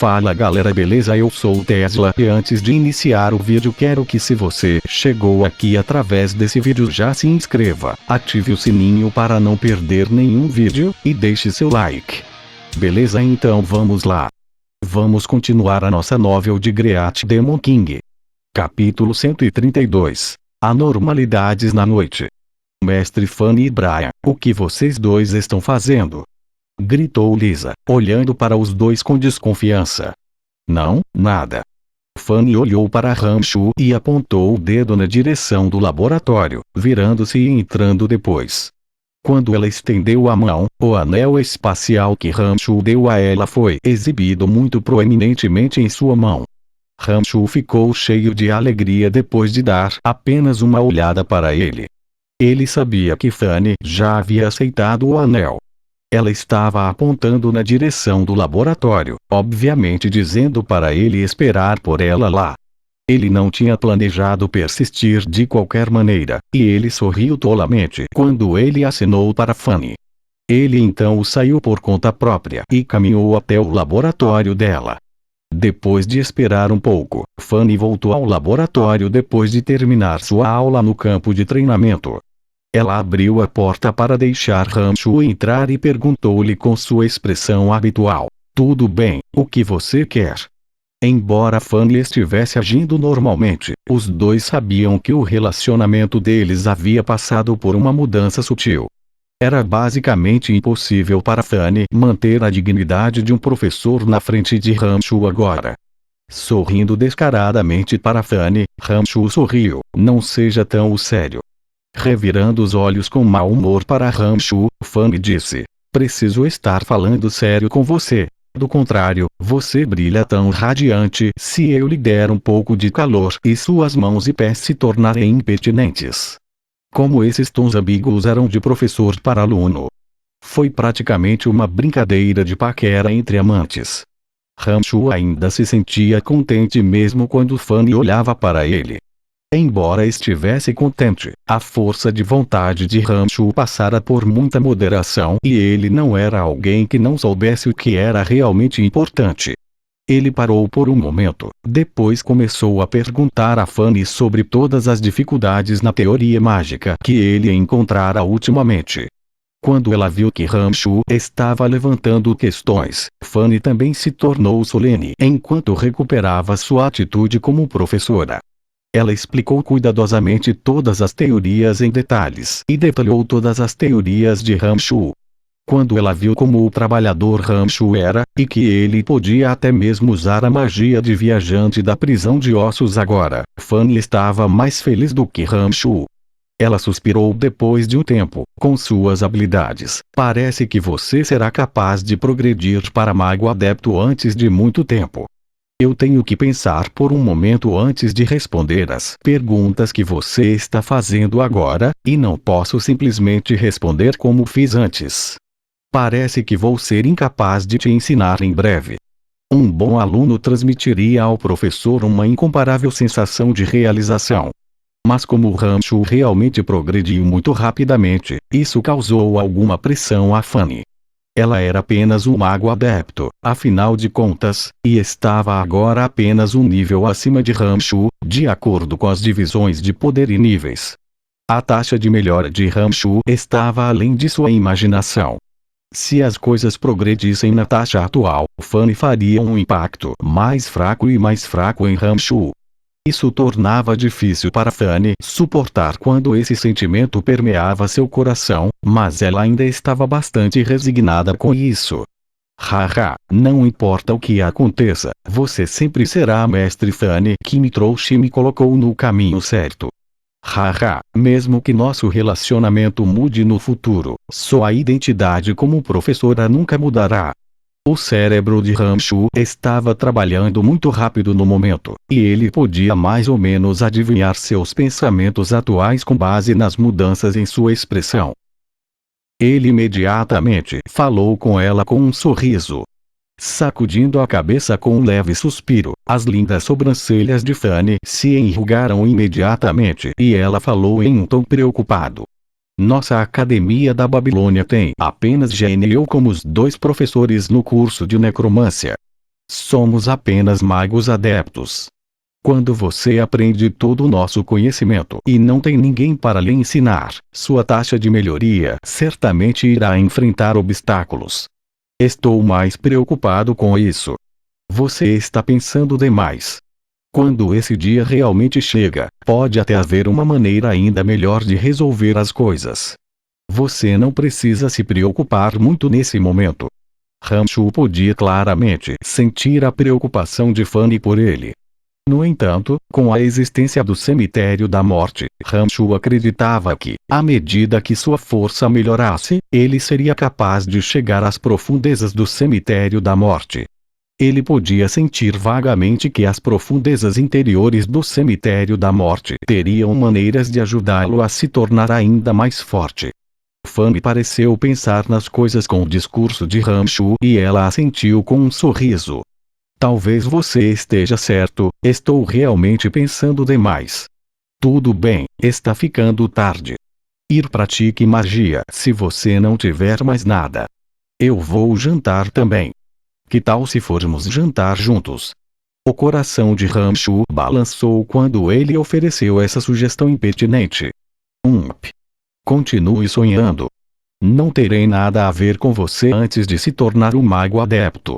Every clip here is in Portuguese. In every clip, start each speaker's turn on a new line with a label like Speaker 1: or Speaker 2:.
Speaker 1: Fala galera, beleza? Eu sou o Tesla e antes de iniciar o vídeo quero que, se você chegou aqui através desse vídeo, já se inscreva, ative o sininho para não perder nenhum vídeo e deixe seu like. Beleza? Então vamos lá. Vamos continuar a nossa novel de Great Demon King. Capítulo 132. Anormalidades na noite. Mestre Fanny e Brian, o que vocês dois estão fazendo? Gritou Lisa, olhando para os dois com desconfiança. Não, nada. Fanny olhou para Rancho e apontou o dedo na direção do laboratório, virando-se e entrando depois. Quando ela estendeu a mão, o anel espacial que Rancho deu a ela foi exibido muito proeminentemente em sua mão. Rancho ficou cheio de alegria depois de dar apenas uma olhada para ele. Ele sabia que Fanny já havia aceitado o anel. Ela estava apontando na direção do laboratório, obviamente dizendo para ele esperar por ela lá. Ele não tinha planejado persistir de qualquer maneira, e ele sorriu tolamente quando ele acenou para Fanny. Ele então saiu por conta própria e caminhou até o laboratório dela. Depois de esperar um pouco, Fanny voltou ao laboratório depois de terminar sua aula no campo de treinamento. Ela abriu a porta para deixar Rancho entrar e perguntou-lhe com sua expressão habitual: "Tudo bem, o que você quer?" Embora Fanny estivesse agindo normalmente, os dois sabiam que o relacionamento deles havia passado por uma mudança sutil. Era basicamente impossível para Fanny manter a dignidade de um professor na frente de Rancho agora. Sorrindo descaradamente para Fanny, Rancho sorriu: "Não seja tão sério." Revirando os olhos com mau humor para Rancho, Fanny disse: "Preciso estar falando sério com você. Do contrário, você brilha tão radiante se eu lhe der um pouco de calor e suas mãos e pés se tornarem impertinentes." Como esses tons ambíguos eram de professor para aluno. Foi praticamente uma brincadeira de paquera entre amantes. Rancho ainda se sentia contente mesmo quando Fanny olhava para ele. Embora estivesse contente, a força de vontade de Rancho passara por muita moderação e ele não era alguém que não soubesse o que era realmente importante. Ele parou por um momento, depois começou a perguntar a Fanny sobre todas as dificuldades na teoria mágica que ele encontrara ultimamente. Quando ela viu que Rancho estava levantando questões, Fanny também se tornou solene enquanto recuperava sua atitude como professora. Ela explicou cuidadosamente todas as teorias em detalhes e detalhou todas as teorias de Rancho. Quando ela viu como o trabalhador Rancho era, e que ele podia até mesmo usar a magia de viajante da prisão de ossos agora, Fanny estava mais feliz do que Rancho. Ela suspirou depois de um tempo: "Com suas habilidades, parece que você será capaz de progredir para mago adepto antes de muito tempo. Eu tenho que pensar por um momento antes de responder as perguntas que você está fazendo agora, e não posso simplesmente responder como fiz antes. Parece que vou ser incapaz de te ensinar em breve." Um bom aluno transmitiria ao professor uma incomparável sensação de realização. Mas como Rancho realmente progrediu muito rapidamente, isso causou alguma pressão a Fanny. Ela era apenas um mago adepto, afinal de contas, e estava agora apenas um nível acima de Rancho, de acordo com as divisões de poder e níveis. A taxa de melhora de Rancho estava além de sua imaginação. Se as coisas progredissem na taxa atual, Fanny faria um impacto mais fraco e mais fraco em Rancho. Isso tornava difícil para Fanny suportar quando esse sentimento permeava seu coração, mas ela ainda estava bastante resignada com isso. Haha, não importa o que aconteça, você sempre será a mestre Fanny que me trouxe e me colocou no caminho certo. Haha, mesmo que nosso relacionamento mude no futuro, sua identidade como professora nunca mudará. O cérebro de Rancho estava trabalhando muito rápido no momento, e ele podia mais ou menos adivinhar seus pensamentos atuais com base nas mudanças em sua expressão. Ele imediatamente falou com ela com um sorriso. Sacudindo a cabeça com um leve suspiro, as lindas sobrancelhas de Fanny se enrugaram imediatamente e ela falou em um tom preocupado: "Nossa academia da Babilônia tem apenas Jenny e eu como os dois professores no curso de necromância. Somos apenas magos adeptos. Quando você aprende todo o nosso conhecimento e não tem ninguém para lhe ensinar, sua taxa de melhoria certamente irá enfrentar obstáculos. Estou mais preocupado com isso. Você está pensando demais. Quando esse dia realmente chega, pode até haver uma maneira ainda melhor de resolver as coisas. Você não precisa se preocupar muito nesse momento. Ramshu podia claramente sentir a preocupação de Fanny por ele. No entanto, com a existência do cemitério da morte, Ramshu acreditava que, à medida que sua força melhorasse, ele seria capaz de chegar às profundezas do cemitério da morte. Ele podia sentir vagamente que as profundezas interiores do cemitério da morte teriam maneiras de ajudá-lo a se tornar ainda mais forte. Fanny pareceu pensar nas coisas com o discurso de Ramshu e ela assentiu com um sorriso. Talvez você esteja certo, estou realmente pensando demais. Tudo bem, está ficando tarde. Ir pratique magia se você não tiver mais nada. Eu vou jantar também. Que tal se formos jantar juntos? O coração de Ramshu balançou quando ele ofereceu essa sugestão impertinente. Continue sonhando. Não terei nada a ver com você antes de se tornar um mago adepto.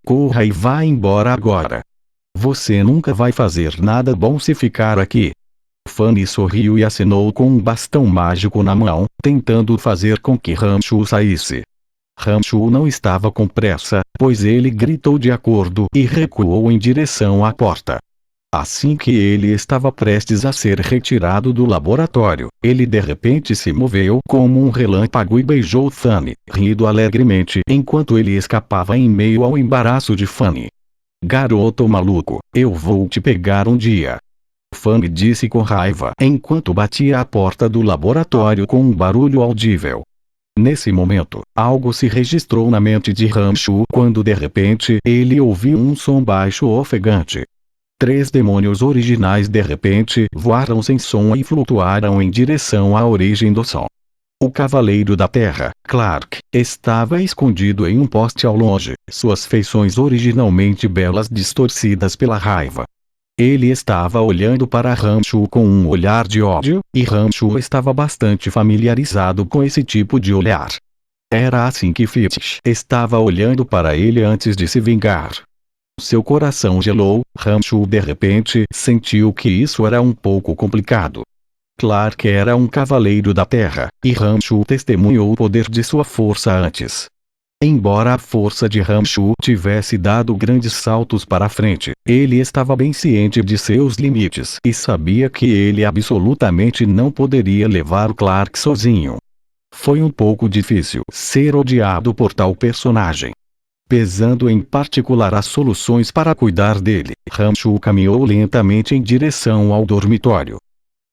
Speaker 1: Corra e vá embora agora. Você nunca vai fazer nada bom se ficar aqui. Fanny sorriu e acenou com um bastão mágico na mão, tentando fazer com que Ramshu saísse. Ramshu não estava com pressa, pois ele gritou de acordo e recuou em direção à porta. Assim que ele estava prestes a ser retirado do laboratório, ele de repente se moveu como um relâmpago e beijou Fanny, rindo alegremente enquanto ele escapava em meio ao embaraço de Fanny. Garoto maluco, eu vou te pegar um dia. Fanny disse com raiva enquanto batia a porta do laboratório com um barulho audível. Nesse momento, algo se registrou na mente de Ramshu quando de repente ele ouviu um som baixo ofegante. 3 demônios originais de repente voaram sem som e flutuaram em direção à origem do som. O Cavaleiro da Terra, Clark, estava escondido em um poste ao longe, suas feições originalmente belas distorcidas pela raiva. Ele estava olhando para Ramshu com um olhar de ódio, e Ramshu estava bastante familiarizado com esse tipo de olhar. Era assim que Fitch estava olhando para ele antes de se vingar. Seu coração gelou. Ramshu de repente sentiu que isso era um pouco complicado. Clark era um cavaleiro da Terra, e Ramshu testemunhou o poder de sua força antes. Embora a força de Ramshu tivesse dado grandes saltos para a frente, ele estava bem ciente de seus limites e sabia que ele absolutamente não poderia levar o Clark sozinho. Foi um pouco difícil ser odiado por tal personagem. Pesando em particular as soluções para cuidar dele, Ramshu caminhou lentamente em direção ao dormitório.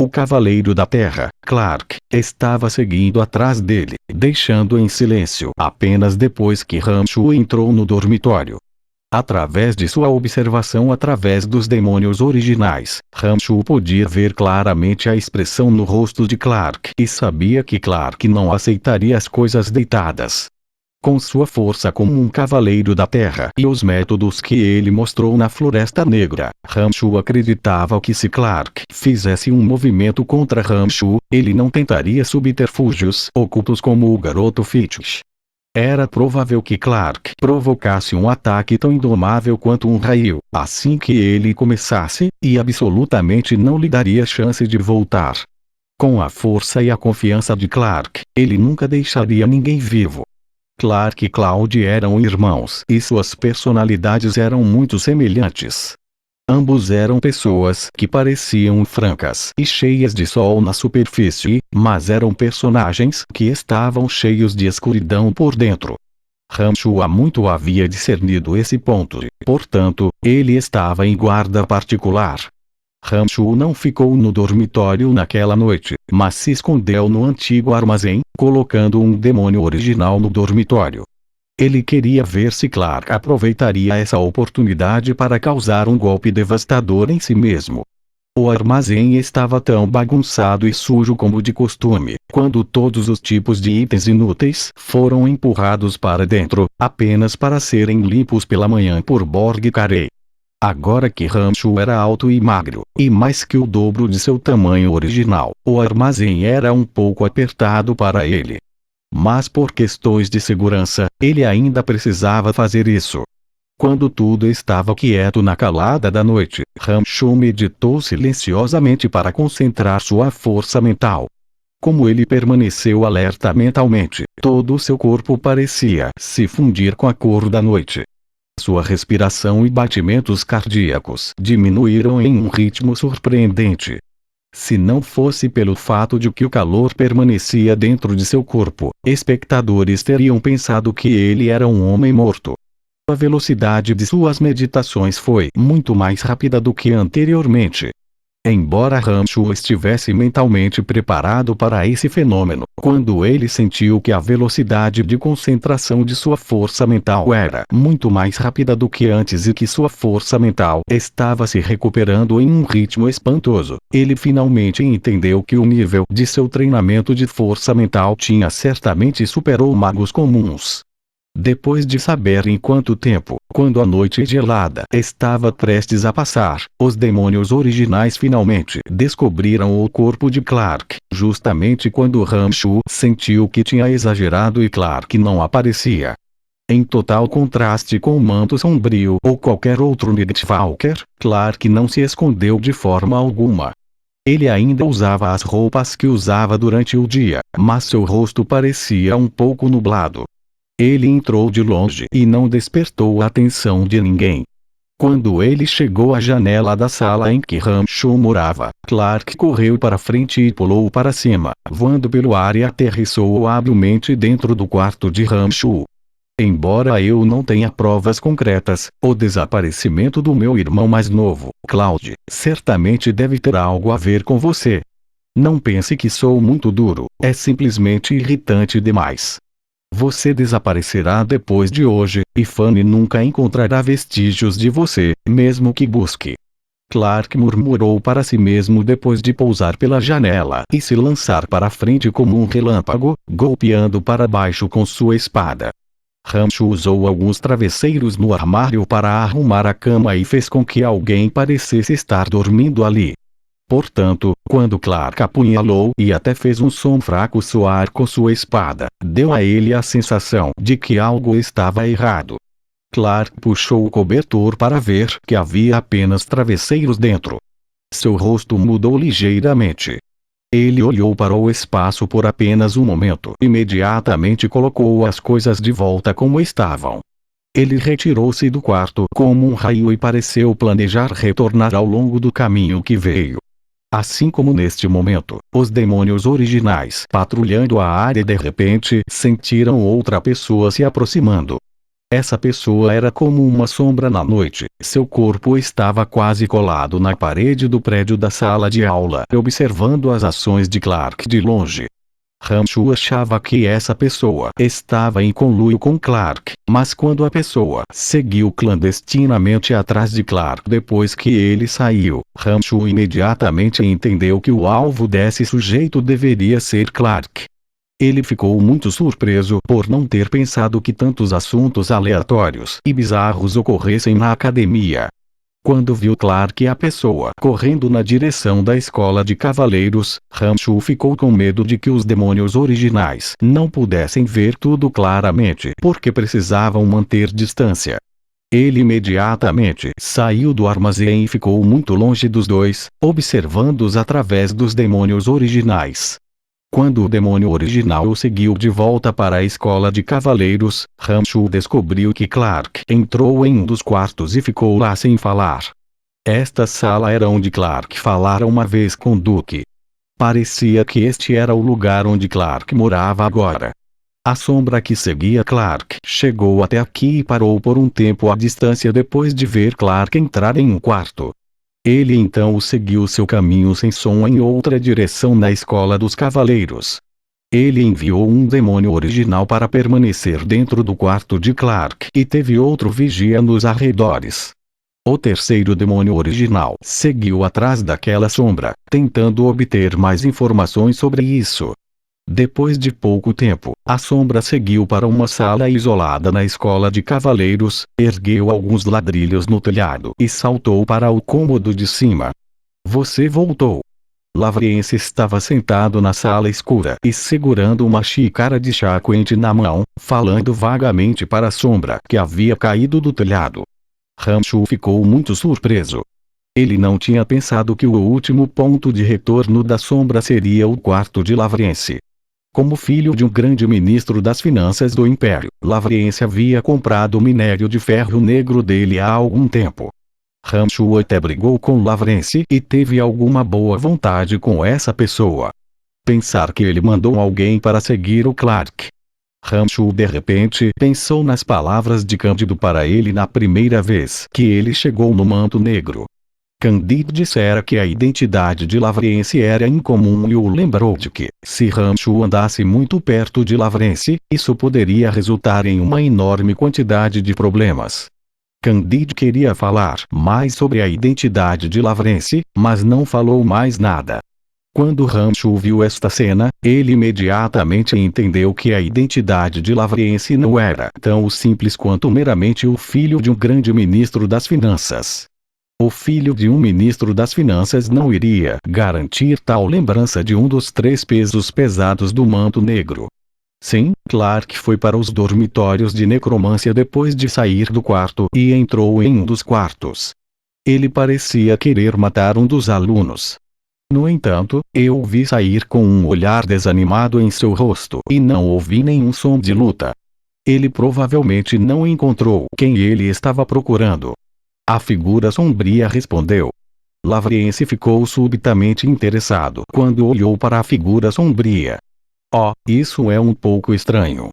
Speaker 1: O Cavaleiro da Terra, Clark, estava seguindo atrás dele, deixando em silêncio apenas depois que Ramshu entrou no dormitório. Através de sua observação através dos demônios originais, Ramshu podia ver claramente a expressão no rosto de Clark e sabia que Clark não aceitaria as coisas deitadas. Com sua força como um cavaleiro da terra e os métodos que ele mostrou na Floresta Negra, Ramshu acreditava que se Clark fizesse um movimento contra Ramshu, ele não tentaria subterfúgios ocultos como o garoto Fitch. Era provável que Clark provocasse um ataque tão indomável quanto um raio, assim que ele começasse, e absolutamente não lhe daria chance de voltar. Com a força e a confiança de Clark, ele nunca deixaria ninguém vivo. Clark e Cloud eram irmãos e suas personalidades eram muito semelhantes. Ambos eram pessoas que pareciam francas e cheias de sol na superfície, mas eram personagens que estavam cheios de escuridão por dentro. Ramshu há muito havia discernido esse ponto e, portanto, ele estava em guarda particular. Ramshu não ficou no dormitório naquela noite, mas se escondeu no antigo armazém, colocando um demônio original no dormitório. Ele queria ver se Clark aproveitaria essa oportunidade para causar um golpe devastador em si mesmo. O armazém estava tão bagunçado e sujo como de costume, quando todos os tipos de itens inúteis foram empurrados para dentro, apenas para serem limpos pela manhã por Borg Carey. Agora que Rancho era alto e magro, e mais que o dobro de seu tamanho original, o armazém era um pouco apertado para ele. Mas por questões de segurança, ele ainda precisava fazer isso. Quando tudo estava quieto na calada da noite, Rancho meditou silenciosamente para concentrar sua força mental. Como ele permaneceu alerta mentalmente, todo o seu corpo parecia se fundir com a cor da noite. Sua respiração e batimentos cardíacos diminuíram em um ritmo surpreendente. Se não fosse pelo fato de que o calor permanecia dentro de seu corpo, espectadores teriam pensado que ele era um homem morto. A velocidade de suas meditações foi muito mais rápida do que anteriormente. Embora Rancho estivesse mentalmente preparado para esse fenômeno, quando ele sentiu que a velocidade de concentração de sua força mental era muito mais rápida do que antes e que sua força mental estava se recuperando em um ritmo espantoso, ele finalmente entendeu que o nível de seu treinamento de força mental tinha certamente superou magos comuns. Depois de saber em quanto tempo, quando a noite gelada estava prestes a passar, os demônios originais finalmente descobriram o corpo de Clark, justamente quando Rancho sentiu que tinha exagerado e Clark não aparecia. Em total contraste com o manto sombrio ou qualquer outro Nightwalker, Clark não se escondeu de forma alguma. Ele ainda usava as roupas que usava durante o dia, mas seu rosto parecia um pouco nublado. Ele entrou de longe e não despertou a atenção de ninguém. Quando ele chegou à janela da sala em que Rancho morava, Clark correu para frente e pulou para cima, voando pelo ar e aterrissou habilmente dentro do quarto de Rancho. Embora eu não tenha provas concretas, o desaparecimento do meu irmão mais novo, Cloud, certamente deve ter algo a ver com você. Não pense que sou muito duro, é simplesmente irritante demais. Você desaparecerá depois de hoje, e Fanny nunca encontrará vestígios de você, mesmo que busque. Clark murmurou para si mesmo depois de pousar pela janela e se lançar para a frente como um relâmpago, golpeando para baixo com sua espada. Rancho usou alguns travesseiros no armário para arrumar a cama e fez com que alguém parecesse estar dormindo ali. Portanto, quando Clark apunhalou e até fez um som fraco soar com sua espada, deu a ele a sensação de que algo estava errado. Clark puxou o cobertor para ver que havia apenas travesseiros dentro. Seu rosto mudou ligeiramente. Ele olhou para o espaço por apenas um momento e imediatamente colocou as coisas de volta como estavam. Ele retirou-se do quarto como um raio e pareceu planejar retornar ao longo do caminho que veio. Assim como neste momento, os demônios originais patrulhando a área de repente sentiram outra pessoa se aproximando. Essa pessoa era como uma sombra na noite, seu corpo estava quase colado na parede do prédio da sala de aula, observando as ações de Clark de longe. Rancho achava que essa pessoa estava em conluio com Clark, mas quando a pessoa seguiu clandestinamente atrás de Clark depois que ele saiu, Rancho imediatamente entendeu que o alvo desse sujeito deveria ser Clark. Ele ficou muito surpreso por não ter pensado que tantos assuntos aleatórios e bizarros ocorressem na academia. Quando viu Clark e a pessoa correndo na direção da escola de cavaleiros, Rancho ficou com medo de que os demônios originais não pudessem ver tudo claramente porque precisavam manter distância. Ele imediatamente saiu do armazém e ficou muito longe dos dois, observando-os através dos demônios originais. Quando o demônio original o seguiu de volta para a escola de cavaleiros, Rancho descobriu que Clark entrou em um dos quartos e ficou lá sem falar. Esta sala era onde Clark falara uma vez com Duke. Parecia que este era o lugar onde Clark morava agora. A sombra que seguia Clark chegou até aqui e parou por um tempo à distância depois de ver Clark entrar em um quarto. Ele então seguiu seu caminho sem som em outra direção na escola dos cavaleiros. Ele enviou um demônio original para permanecer dentro do quarto de Clark e teve outro vigia nos arredores. O terceiro demônio original seguiu atrás daquela sombra, tentando obter mais informações sobre isso. Depois de pouco tempo, a sombra seguiu para uma sala isolada na escola de cavaleiros, ergueu alguns ladrilhos no telhado e saltou para o cômodo de cima. Você voltou. Lavriense estava sentado na sala escura e segurando uma xícara de chá quente na mão, falando vagamente para a sombra que havia caído do telhado. Rancho ficou muito surpreso. Ele não tinha pensado que o último ponto de retorno da sombra seria o quarto de Lavriense. Como filho de um grande ministro das finanças do Império, Lavriense havia comprado o minério de ferro negro dele há algum tempo. Rancho até brigou com Lavriense e teve alguma boa vontade com essa pessoa. Pensar que ele mandou alguém para seguir o Clark. Rancho de repente pensou nas palavras de Cândido para ele na primeira vez que ele chegou no Manto Negro. Cândido dissera que a identidade de Lavriense era incomum e o lembrou de que, se Rancho andasse muito perto de Lavriense, isso poderia resultar em uma enorme quantidade de problemas. Cândido queria falar mais sobre a identidade de Lavriense, mas não falou mais nada. Quando Rancho viu esta cena, ele imediatamente entendeu que a identidade de Lavriense não era tão simples quanto meramente o filho de um grande ministro das finanças. O filho de um ministro das finanças não iria garantir tal lembrança de um dos 3 pesos pesados do Manto Negro. Sim, Clark foi para os dormitórios de necromância depois de sair do quarto e entrou em um dos quartos. Ele parecia querer matar um dos alunos. No entanto, eu o vi sair com um olhar desanimado em seu rosto e não ouvi nenhum som de luta. Ele provavelmente não encontrou quem ele estava procurando. A figura sombria respondeu. Lavriense ficou subitamente interessado quando olhou para a figura sombria. Oh, isso é um pouco estranho.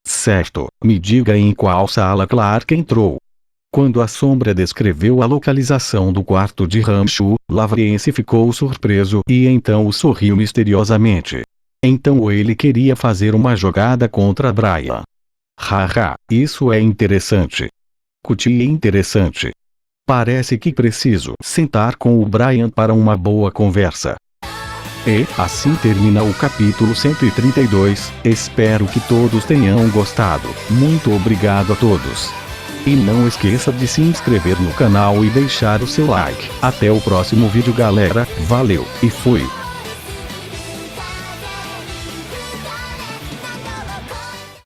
Speaker 1: Certo, me diga em qual sala Clark entrou. Quando a sombra descreveu a localização do quarto de Rancho, Lavriense ficou surpreso e então sorriu misteriosamente. Então ele queria fazer uma jogada contra Brian. Haha, isso é interessante. Cutie interessante. Parece que preciso sentar com o Brian para uma boa conversa. E assim termina o capítulo 132, espero que todos tenham gostado, muito obrigado a todos. E não esqueça de se inscrever no canal e deixar o seu like. Até o próximo vídeo galera, valeu, e fui!